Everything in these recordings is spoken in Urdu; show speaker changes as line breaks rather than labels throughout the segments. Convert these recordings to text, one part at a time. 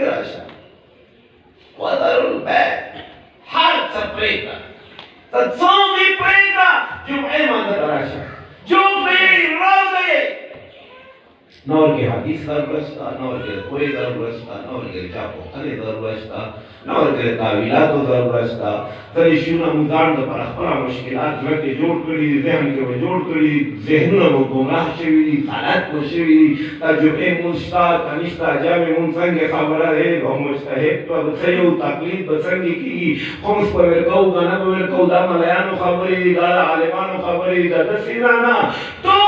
گراشا وذر البیع ہر سپریتا تتصومی پریتا جمعے ماندر راشا جو بھی رو دے نور کے حدیث ضرورشتا نور کے کوئی ضرورشتا نور کے چاپو خلی ضرورشتا نور کے تعویلات ضرورشتا تریشونا مدان دا پر اخبرہ مشکلات وقتی جوڑ کری ذہن کے وہ جوڑ کری ذہنوں وہ گمراہ شویدی خالات کو شویدی تا جمعے منشتا کنشتا جامع منسنگ خبرہ ہے وہ مجتہد تو بسیو تقلید بسنگی کی خمس پر ورکو گانا پر ورکو دا ملیانو خبری دا عالمانو خبری دا دسینانا تو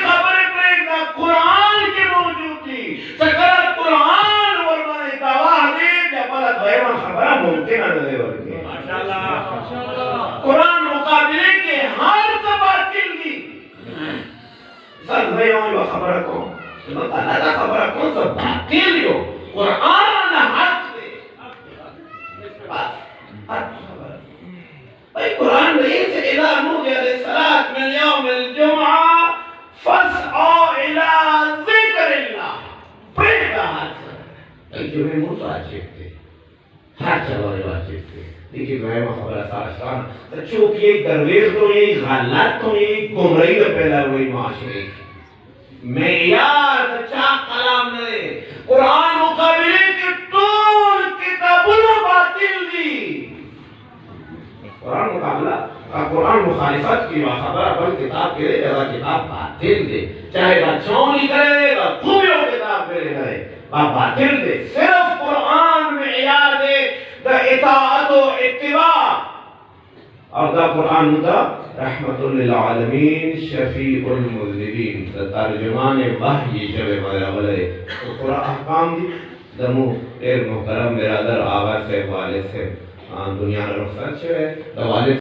خبر پریگنا قرآن کی موجودی سکرت قرآن ورمانی دعویٰ دید یا پلا دویمان خبرہ ممکنہ ندے ورکی قرآن مقابلے کے ہر سباتل کی سر دویمان و خبرہ کون سنو تعالیٰ دا خبرہ کون سا باتل یو قرآن حق دے حق خبرہ بھئی قرآن رئیس الہ نوح علیہ السلام من یوم الجمعہ فَاسْعَوْا إِلَىٰ ذِكْرِ اللَّهِ پریدہ حادثہ ایک جو میں موت واجب تھے ہر چلوے واجب تھے دیکھیں دوائمہ خبر سارشان چونکہ ایک درویز تو ایک غلط تو ایک گمرائی دا پہلا ہوئی معاشرے معیار دا چاک کلام نئے قرآن مقابلے کے طول کتابوں باطل دی قرآن مقابلہ قرآن مخالفت کی خبر اپن کتاب کے لئے جگہ کتاب باطل دے چاہے بچوں نہیں کرے گا خوبیوں کتاب کے لئے کرے باطل دے صرف قرآن میں عیار دے دا اطاعت و اتباع اور دا قرآن دا رحمت للعالمین شفیع المذنبین دا ترجمان وحی شبہ مدرغلے قرآن احکام دی دمو ایر محترم برادر آغا سے والد سے دنیا رخصت شوئے دا والد